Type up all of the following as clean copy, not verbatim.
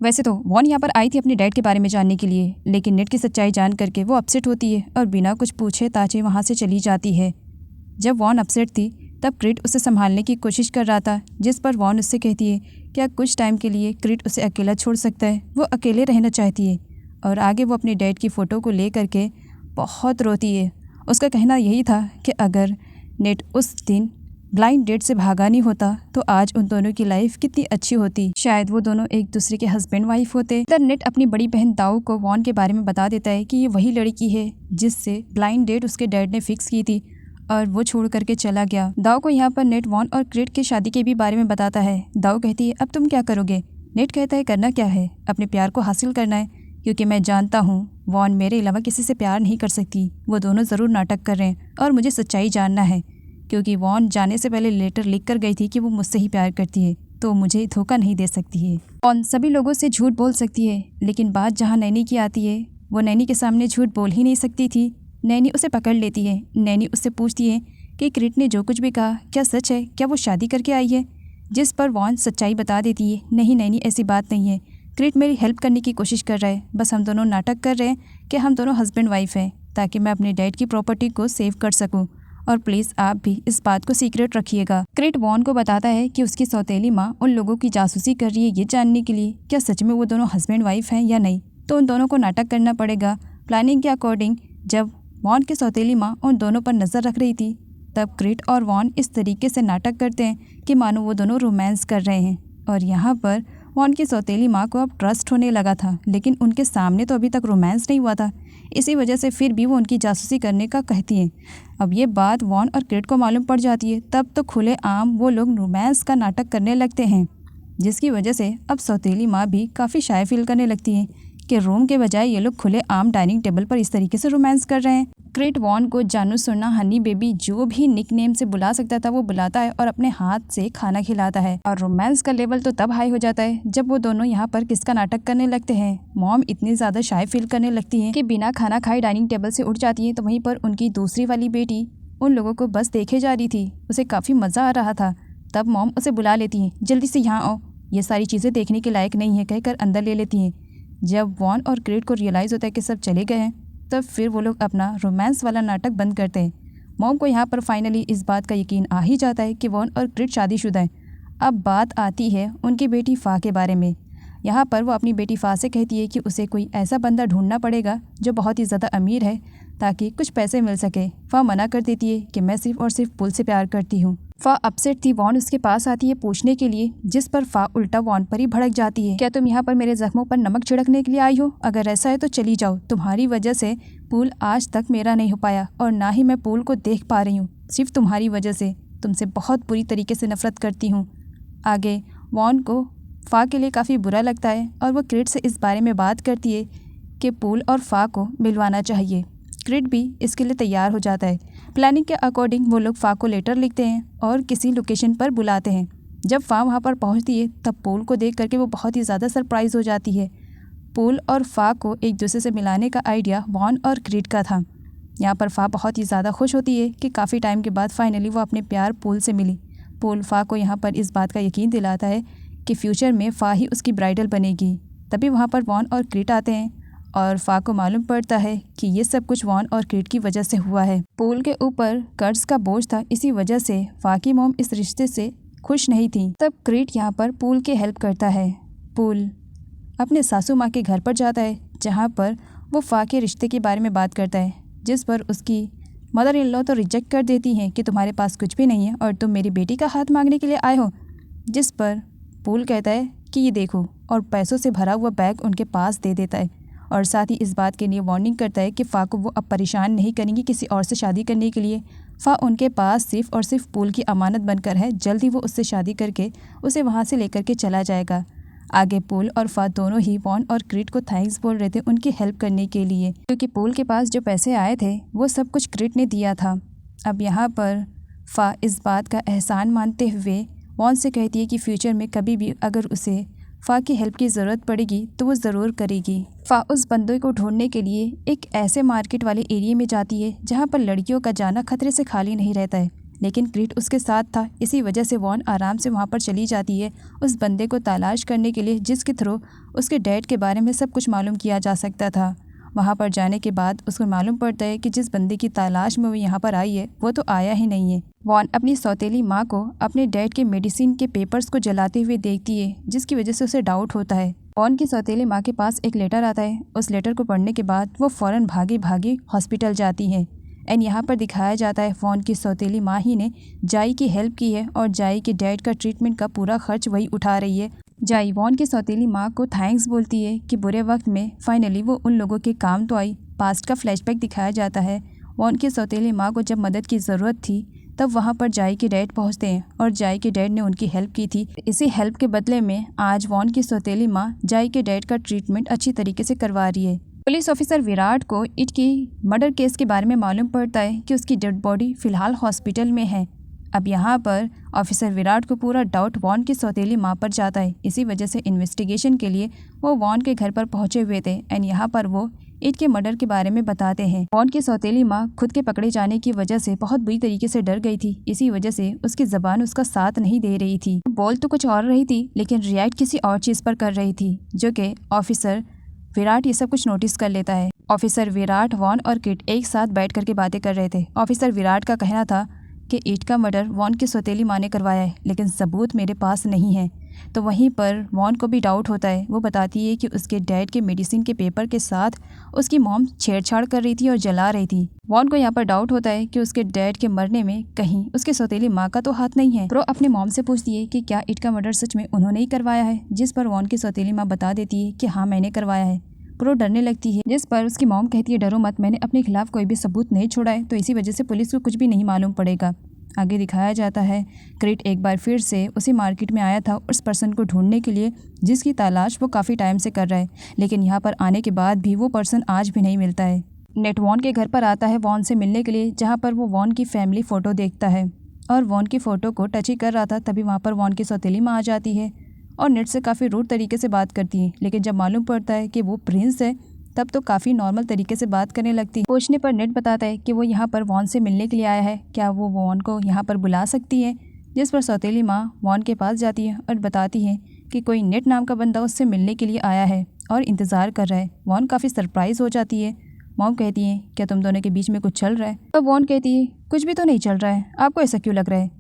वैसे तो वॉन यहाँ पर आई थी अपने डैड के बारे में जानने के लिए, लेकिन नेट की सच्चाई जान करके वो अपसेट होती है और बिना कुछ पूछे ताचे वहाँ से चली जाती है। जब वॉन अपसेट थी तब क्रिट उसे संभालने की कोशिश कर रहा था, जिस पर वॉन उससे कहती है क्या कुछ टाइम के लिए क्रिट उसे अकेला छोड़ सकता है। वो अकेले रहना चाहती है और आगे वो अपने डैड की फ़ोटो को ले करके बहुत रोती है। उसका कहना यही था कि अगर नेट उस दिन ब्लाइंड डेट से भागा नहीं होता तो आज उन दोनों की लाइफ कितनी अच्छी होती, शायद वो दोनों एक दूसरे के हस्बैंड वाइफ होते। इधर नेट अपनी बड़ी बहन दाऊ को वॉन के बारे में बता देता है कि ये वही लड़की है जिससे ब्लाइंड डेट उसके डैड ने फिक्स की थी और वो छोड़ करके चला गया। दाऊ को यहाँ पर नेट वॉन और क्रिट की शादी के भी बारे में बताता है। दाऊ कहती है अब तुम क्या करोगे? नेट कहता है करना क्या है, अपने प्यार को हासिल करना है, क्योंकि मैं जानता हूँ वॉन मेरे अलावा किसी से प्यार नहीं कर सकती। वो दोनों ज़रूर नाटक कर रहे हैं और मुझे सच्चाई जानना है, क्योंकि वॉन जाने से पहले लेटर लिख कर गई थी कि वो मुझसे ही प्यार करती है, तो मुझे धोखा नहीं दे सकती है। वॉन सभी लोगों से झूठ बोल सकती है, लेकिन बात जहाँ नैनी की आती है वो नैनी के सामने झूठ बोल ही नहीं सकती थी। नैनी उसे पकड़ लेती है। नैनी उससे पूछती है कि क्रिट ने जो कुछ भी कहा क्या सच है, क्या वो शादी करके आई है? जिस पर वॉन सच्चाई बता देती है नहीं नैनी ऐसी बात नहीं है, क्रिट मेरी हेल्प करने की कोशिश कर रहा है, बस हम दोनों नाटक कर रहे हैं कि हम दोनों हस्बैंड वाइफ हैं ताकि मैं अपने डैड की प्रॉपर्टी को सेव कर सकूं, और प्लीज़ आप भी इस बात को सीक्रेट रखिएगा। क्रिट वॉन को बताता है कि उसकी सौतेली माँ उन लोगों की जासूसी कर रही है ये जानने के लिए क्या सच में वो दोनों हस्बैंड वाइफ हैं या नहीं, तो उन दोनों को नाटक करना पड़ेगा। प्लानिंग के अकॉर्डिंग जब वॉन की सौतेली माँ उन दोनों पर नज़र रख रही थी तब क्रिट और वॉन इस तरीके से नाटक करते हैं कि मानो वो दोनों रोमांस कर रहे हैं, और यहाँ पर वॉन की सौतेली माँ को अब ट्रस्ट होने लगा था, लेकिन उनके सामने तो अभी तक रोमांस नहीं हुआ था, इसी वजह से फिर भी वो उनकी जासूसी करने का कहती हैं। अब ये बात वॉन और क्रिट को मालूम पड़ जाती है, तब तो खुले आम वो लोग रोमांस का नाटक करने लगते हैं, जिसकी वजह से अब सौतेली माँ भी काफ़ी शाय फील करने लगती है कि रूम के बजाय ये लोग खुले आम डाइनिंग टेबल पर इस तरीके से रोमांस कर रहे हैं। क्रिट वॉन को जानू सोना हनी बेबी जो भी निकनेम से बुला सकता था वो बुलाता है और अपने हाथ से खाना खिलाता है, और रोमांस का लेवल तो तब हाई हो जाता है जब वो दोनों यहाँ पर किसका नाटक करने लगते हैं। मॉम इतनी ज़्यादा शाय फील करने लगती है कि बिना खाना खाए डाइनिंग टेबल से उठ जाती है, तो वहीं पर उनकी दूसरी वाली बेटी उन लोगों को बस देखे जा रही थी, उसे काफ़ी मज़ा आ रहा था। तब मॉम उसे बुला लेती है, जल्दी से यहाँ आओ, ये सारी चीज़ें देखने के लायक नहीं है कहकर अंदर ले लेती हैं। जब वॉन और क्रिट को रियलाइज़ होता है कि सब चले गए हैं, तब फिर वो लोग अपना रोमांस वाला नाटक बंद करते हैं। मॉम को यहाँ पर फाइनली इस बात का यकीन आ ही जाता है कि वॉन और क्रिट शादीशुदा हैं। अब बात आती है उनकी बेटी फ़ा के बारे में। यहाँ पर वो अपनी बेटी फ़ा से कहती है कि उसे कोई ऐसा बंदा ढूंढना पड़ेगा जो बहुत ही ज़्यादा अमीर है ताकि कुछ पैसे मिल सके। फ़ा मना कर देती है कि मैं सिर्फ और सिर्फ पुल से प्यार करती हूँ। फ़ा अपसेट थी। वॉन उसके पास आती है पूछने के लिए, जिस पर फ़ा उल्टा वॉन पर ही भड़क जाती है। क्या तुम यहाँ पर मेरे जख्मों पर नमक छिड़कने के लिए आई हो? अगर ऐसा है तो चली जाओ, तुम्हारी वजह से पूल आज तक मेरा नहीं हो पाया और ना ही मैं पूल को देख पा रही हूँ, सिर्फ तुम्हारी वजह से। तुमसे बहुत बुरी तरीके से नफरत करती हूँ। आगे वॉन को फ़ा के लिए काफ़ी बुरा लगता है और वो क्रिट से इस बारे में बात करती है कि पूल और फ़ा को मिलवाना चाहिए। क्रिट भी इसके लिए तैयार हो जाता है। प्लानिंग के अकॉर्डिंग वो लोग फ़ा को लेटर लिखते हैं और किसी लोकेशन पर बुलाते हैं। जब फ़ा वहाँ पर पहुँचती है तब पूल को देख करके वो बहुत ही ज़्यादा सरप्राइज़ हो जाती है। पूल और फ़ा को एक दूसरे से मिलाने का आइडिया वॉन और क्रिट का था। यहाँ पर फ़ा बहुत ही ज़्यादा खुश होती है कि काफ़ी टाइम के बाद फाइनली वो अपने प्यार पूल से मिली। पूल फ़ा को यहाँ पर इस बात का यकीन दिलाता है कि फ्यूचर में फ़ा ही उसकी ब्राइडल बनेगी। तभी वहाँ पर वॉन और क्रिट आते हैं और फ़ा को मालूम पड़ता है कि ये सब कुछ वॉन और क्रिट की वजह से हुआ है। पूल के ऊपर कर्ज का बोझ था, इसी वजह से फ़ा की मॉम इस रिश्ते से खुश नहीं थी। तब क्रिट यहाँ पर पूल की हेल्प करता है। पूल अपने सासू माँ के घर पर जाता है जहाँ पर वो फ़ा के रिश्ते के बारे में बात करता है, जिस पर उसकी मदर इन लॉ तो रिजेक्ट कर देती हैं कि तुम्हारे पास कुछ भी नहीं है और तुम मेरी बेटी का हाथ मांगने के लिए आए हो। जिस पर पूल कहता है कि ये देखो, और पैसों से भरा हुआ बैग उनके पास दे देता है और साथ ही इस बात के लिए वार्निंग करता है कि फ़ा को वो अब परेशान नहीं करेंगी किसी और से शादी करने के लिए। फ़ा उनके पास सिर्फ और सिर्फ पूल की अमानत बनकर है, जल्दी वो उससे शादी करके उसे वहाँ से लेकर के चला जाएगा। आगे पूल और फ़ा दोनों ही वॉन और क्रिट को थैंक्स बोल रहे थे उनकी हेल्प करने के लिए, क्योंकि पूल के पास जो पैसे आए थे वो सब कुछ क्रिट ने दिया था। अब यहाँ पर फ़ा इस बात का एहसान मानते हुए वॉन से कहती है कि फ्यूचर में कभी भी अगर उसे फ़ा की हेल्प की ज़रूरत पड़ेगी तो वो ज़रूर करेगी। फ़ा उस बंदे को ढूंढने के लिए एक ऐसे मार्केट वाले एरिया में जाती है जहाँ पर लड़कियों का जाना खतरे से खाली नहीं रहता है, लेकिन क्रीट उसके साथ था। इसी वजह से वॉन आराम से वहाँ पर चली जाती है उस बंदे को तलाश करने के लिए जिसके थ्रू उसके डैड के बारे में सब कुछ मालूम किया जा सकता था। वहाँ पर जाने के बाद उसको मालूम पड़ता है कि जिस बंदे की तलाश में वो यहाँ पर आई है वो तो आया ही नहीं है। वॉन अपनी सौतेली माँ को अपने डैड के मेडिसिन के पेपर्स को जलाते हुए देखती है, जिसकी वजह से उसे डाउट होता है। वॉन की सौतेली माँ के पास एक लेटर आता है। उस लेटर को पढ़ने के बाद वो फ़ौरन भागी भागी हॉस्पिटल जाती है। एंड यहाँ पर दिखाया जाता है वॉन की सौतेली माँ ही ने जाई की हेल्प की है और जाई के डैड का ट्रीटमेंट का पूरा खर्च वही उठा रही है। जाई वॉन की सौतेली माँ को थैंक्स बोलती है कि बुरे वक्त में फाइनली वो उन लोगों के काम तो आई। पास्ट का फ्लैशबैक दिखाया जाता है। वॉन की सौतेली माँ को जब मदद की ज़रूरत थी तब वहाँ पर जाई के डैड पहुँचते हैं और जाई के डैड ने उनकी हेल्प की थी। इसी हेल्प के बदले में आज वॉन की सौतेली माँ जाई के डैड का ट्रीटमेंट अच्छी तरीके से करवा रही है। पुलिस ऑफिसर विराट को इट की मर्डर केस के बारे में मालूम पड़ता है कि उसकी डेड बॉडी फ़िलहाल हॉस्पिटल में है। अब यहाँ पर ऑफिसर विराट को पूरा डाउट वॉन की सौतेली माँ पर जाता है। इसी वजह से इन्वेस्टिगेशन के लिए वो वॉन के घर पर पहुँचे हुए थे एंड यहाँ पर वो इट के मर्डर के बारे में बताते हैं। वॉन की सौतेली माँ खुद के पकड़े जाने की वजह से बहुत बुरी तरीके से डर गई थी। इसी वजह से उसकी ज़बान उसका साथ नहीं दे रही थी। बोल तो कुछ और रही थी लेकिन रिएक्ट किसी और चीज़ पर कर रही थी, जो कि ऑफिसर विराट ये सब कुछ नोटिस कर लेता है। ऑफिसर विराट, वॉन और किट एक साथ बैठ करके बातें कर रहे थे। ऑफिसर विराट का कहना था कि इट का मर्डर वॉन की सौतेली माँ ने करवाया है, लेकिन सबूत मेरे पास नहीं है। तो वहीं पर वॉन को भी डाउट होता है। वो बताती है कि उसके डैड के मेडिसिन के पेपर के साथ उसकी मॉम छेड़छाड़ कर रही थी और जला रही थी। वॉन को यहाँ पर डाउट होता है कि उसके डैड के मरने में कहीं उसके सौतेली माँ का तो हाथ नहीं है। प्रो अपने मॉम से पूछती है कि क्या इट का मर्डर सच में उन्होंने ही करवाया है, जिस पर वॉन की सौतेली माँ बता देती है कि हाँ मैंने करवाया है। प्रो डरने लगती है, जिस पर उसकी मॉम कहती है डरो मत, मैंने अपने खिलाफ कोई भी सबूत नहीं छोड़ा है, तो इसी वजह से पुलिस को कुछ भी नहीं मालूम पड़ेगा। आगे दिखाया जाता है क्रिट एक बार फिर से उसी मार्केट में आया था उस पर्सन को ढूंढने के लिए जिसकी तलाश वो काफ़ी टाइम से कर रहा है, लेकिन यहाँ पर आने के बाद भी वो पर्सन आज भी नहीं मिलता है। नेट वॉन के घर पर आता है वॉन से मिलने के लिए, जहाँ पर वो वॉन की फैमिली फ़ोटो देखता है और वॉन की फ़ोटो को टच ही कर रहा था, तभी वहाँ पर वॉन की सौतेली माँ आ जाती है और नेट से काफ़ी रूड तरीके से बात करती है। लेकिन जब मालूम पड़ता है कि वो प्रिंस है तब तो काफ़ी नॉर्मल तरीके से बात करने लगती है। पूछने पर नेट बताता है कि वो यहाँ पर वॉन से मिलने के लिए आया है, क्या वो वॉन को यहाँ पर बुला सकती है। जिस पर सौतेली माँ वॉन के पास जाती है और बताती है कि कोई नेट नाम का बंदा उससे मिलने के लिए आया है और इंतज़ार कर रहा है। वॉन काफ़ी सरप्राइज़ हो जाती है। मॉम कहती है क्या तुम दोनों के बीच में कुछ चल रहा है? तो वॉन कहती है कुछ भी तो नहीं चल रहा है, आपको ऐसा क्यों लग रहा है?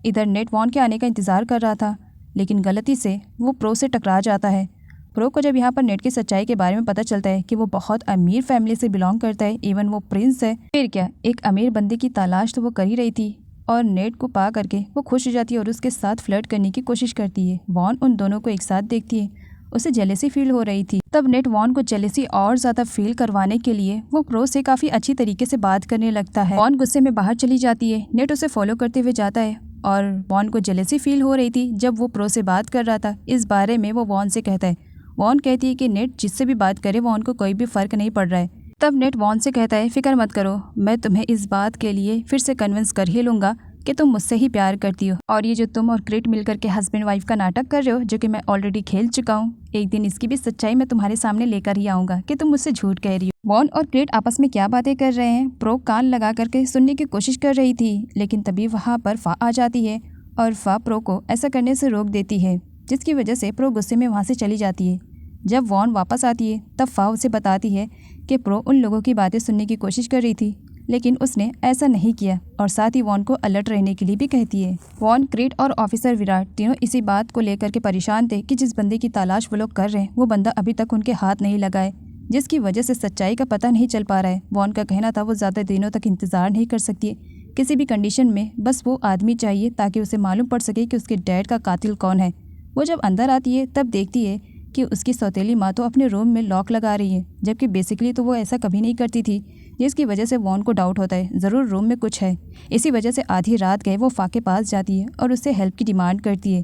इधर नेट वॉन के आने का इंतज़ार कर रहा था, लेकिन गलती से वो प्रो से टकरा जाता है। प्रो को जब यहाँ पर नेट की सच्चाई के बारे में पता चलता है कि वो बहुत अमीर फैमिली से बिलोंग करता है, इवन वो प्रिंस है, फिर क्या एक अमीर बंदे की तलाश तो वो कर ही रही थी और नेट को पा करके वो खुश हो जाती है और उसके साथ फ्लर्ट करने की कोशिश करती है। वॉन उन दोनों को एक साथ देखती है, उसे जेलेसी फील हो रही थी। तब नेट वॉन को जेलेसी और ज़्यादा फील करवाने के लिए वो प्रो से काफ़ी अच्छी तरीके से बात करने लगता है। वॉन गुस्से में बाहर चली जाती है। नेट उसे फॉलो करते हुए जाता है और वॉन को जेलेसी फील हो रही थी जब वो प्रो से बात कर रहा था। इस बारे में वो वॉन से कहता है। वॉन कहती है कि नेट जिससे भी बात करे वॉन को कोई भी फ़र्क नहीं पड़ रहा है। तब नेट वॉन से कहता है फिक्र मत करो, मैं तुम्हें इस बात के लिए फिर से कन्विंस कर ही लूँगा कि तुम मुझसे ही प्यार करती हो, और ये जो तुम और क्रिट मिलकर के हस्बैंड वाइफ का नाटक कर रहे हो जो कि मैं ऑलरेडी खेल चुका हूँ, एक दिन इसकी भी सच्चाई मैं तुम्हारे सामने लेकर ही आऊँगा कि तुम मुझसे झूठ कह रही हो। वॉन और क्रिट आपस में क्या बातें कर रहे हैं प्रो कान लगा करके सुनने की कोशिश कर रही थी, लेकिन तभी वहाँ पर फा आ जाती है और फा प्रो को ऐसा करने से रोक देती है, जिसकी वजह से प्रो गुस्से में वहाँ से चली जाती है। जब वॉन वापस आती है तब फा उसे बताती है कि प्रो उन लोगों की बातें सुनने की कोशिश कर रही थी, लेकिन उसने ऐसा नहीं किया और साथ ही वॉन को अलर्ट रहने के लिए भी कहती है। वॉन, क्रिट और ऑफिसर विराट तीनों इसी बात को लेकर के परेशान थे कि जिस बंदे की तलाश वो लोग कर रहे हैं वो बंदा अभी तक उनके हाथ नहीं लगाए, जिसकी वजह से सच्चाई का पता नहीं चल पा रहा है। वॉन का कहना था वो ज़्यादा दिनों तक इंतज़ार नहीं कर सकती है किसी भी कंडीशन में, बस वो आदमी चाहिए ताकि उसे मालूम पड़ सके कि उसके डैड का कातिल कौन है। वो जब अंदर आती है तब देखती है कि उसकी सौतेली माँ तो अपने रूम में लॉक लगा रही है, जबकि बेसिकली तो वो ऐसा कभी नहीं करती थी, जिसकी वजह से वॉन को डाउट होता है ज़रूर रूम में कुछ है। इसी वजह से आधी रात गए वो फा के पास जाती है और उससे हेल्प की डिमांड करती है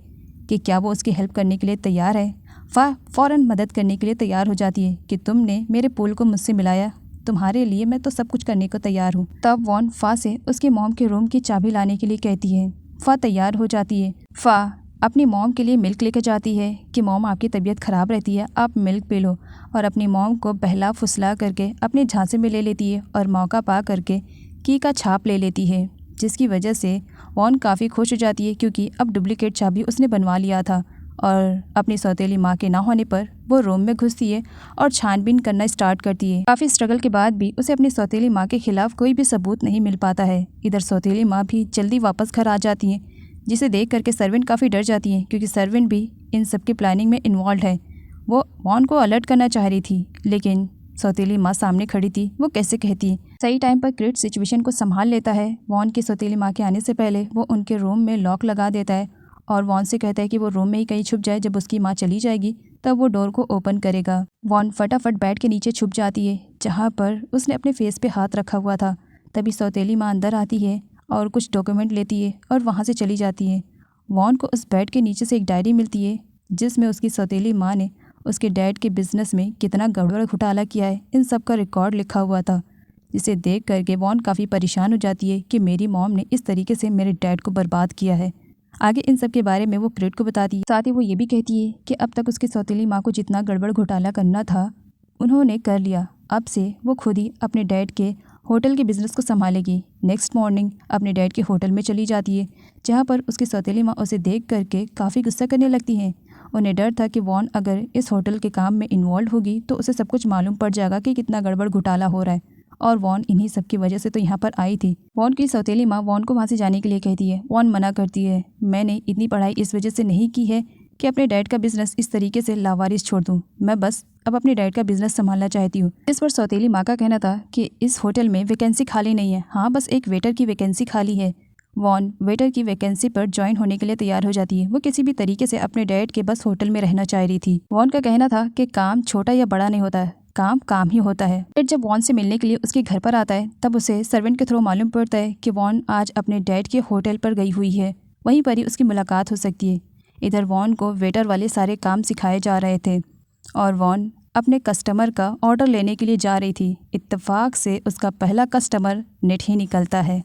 कि क्या वो उसकी हेल्प करने के लिए तैयार है। फा फ़ौरन मदद करने के लिए तैयार हो जाती है कि तुमने मेरे पुल को मुझसे मिलाया, तुम्हारे लिए मैं तो सब कुछ करने को तैयार हूँ। तब वॉन फा से उसकी मॉम के रूम की चाबी लाने के लिए कहती है। फा तैयार हो जाती है। फा अपनी मॉम के लिए मिल्क लेकर जाती है कि मॉम आपकी तबीयत ख़राब रहती है, आप मिल्क पी लो, और अपनी मॉम को बहला फुसला करके अपने झांसे में ले लेती है और मौका पा करके की का छाप ले लेती है जिसकी वजह से वॉन काफ़ी खुश हो जाती है क्योंकि अब डुप्लीकेट चाबी उसने बनवा लिया था। और अपनी सौतेली माँ के ना होने पर वो रूम में घुसती है और छानबीन करना स्टार्ट करती है। काफ़ी स्ट्रगल के बाद भी उसे अपनी सौतेली माँ के खिलाफ कोई भी सबूत नहीं मिल पाता है। इधर सौतेली माँ भी जल्दी वापस घर आ जाती हैं, जिसे देख करके सर्वेंट काफ़ी डर जाती हैं क्योंकि सर्वेंट भी इन सब की प्लानिंग में इन्वॉल्व है। वो वॉन को अलर्ट करना चाह रही थी, लेकिन सौतेली माँ सामने खड़ी थी, वो कैसे कहती। सही टाइम पर क्रिट सिचुएशन को संभाल लेता है। वॉन की सौतेली माँ के आने से पहले वो उनके रूम में लॉक लगा देता है और वॉन से कहता है कि वो रूम में ही कहीं छुप जाए, जब उसकी माँ चली जाएगी तब वो डोर को ओपन करेगा। वॉन फटाफट बेड के नीचे छुप जाती है जहाँ पर उसने अपने फेस पे हाथ रखा हुआ था। तभी सौतेली माँ अंदर आती है और कुछ डॉक्यूमेंट लेती है और वहाँ से चली जाती है। वॉन को उस बेड के नीचे से एक डायरी मिलती है जिसमें उसकी सौतेली माँ ने उसके डैड के बिजनेस में कितना गड़बड़ घोटाला किया है, इन सब का रिकॉर्ड लिखा हुआ था, जिसे देख करके वॉन काफ़ी परेशान हो जाती है कि मेरी मॉम ने इस तरीके से मेरे डैड को बर्बाद किया है। आगे इन सब के बारे में वो क्रिट को बताती है। साथ ही वो ये भी कहती है कि अब तक उसकी सौतेली माँ को जितना गड़बड़ घोटाला करना था उन्होंने कर लिया, अब से वो खुद ही अपने डैड के होटल के बिज़नेस को संभालेगी। नेक्स्ट मॉर्निंग अपने डैड के होटल में चली जाती है जहाँ पर उसकी सौतेली माँ उसे देख करके काफ़ी गुस्सा करने लगती हैं। उन्हें डर था कि वॉन अगर इस होटल के काम में इन्वॉल्व होगी तो उसे सब कुछ मालूम पड़ जाएगा कि कितना गड़बड़ घोटाला हो रहा है, और वॉन इन्हीं सब की वजह से तो यहाँ पर आई थी। वॉन की सौतेली माँ वॉन को वहाँ से जाने के लिए कहती है। वॉन मना करती है, मैंने इतनी पढ़ाई इस वजह से नहीं की है कि अपने डैड का बिजनेस इस तरीके से लावारिस छोड़ दूँ, मैं बस अब अपने डैड का बिजनेस संभालना चाहती हूँ। इस पर सौतेली माँ का कहना था कि इस होटल में वैकेंसी खाली नहीं है, हाँ बस एक वेटर की वैकेंसी खाली है। वॉन वेटर की वैकेंसी पर ज्वाइन होने के लिए तैयार हो जाती है। वो किसी भी तरीके से अपने डैड के बस होटल में रहना चाह रही थी। वॉन का कहना था कि काम छोटा या बड़ा नहीं होता है, काम काम ही होता है। फिर जब वॉन से मिलने के लिए उसके घर पर आता है तब उसे सर्वेंट के थ्रू मालूम पड़ता है कि वॉन आज अपने डैड के होटल पर गई हुई है, वहीं पर ही उसकी मुलाकात हो सकती है। इधर वॉन को वेटर वाले सारे काम सिखाए जा रहे थे और वॉन अपने कस्टमर का ऑर्डर लेने के लिए जा रही थी। इत्तेफाक से उसका पहला कस्टमर नेट ही निकलता है।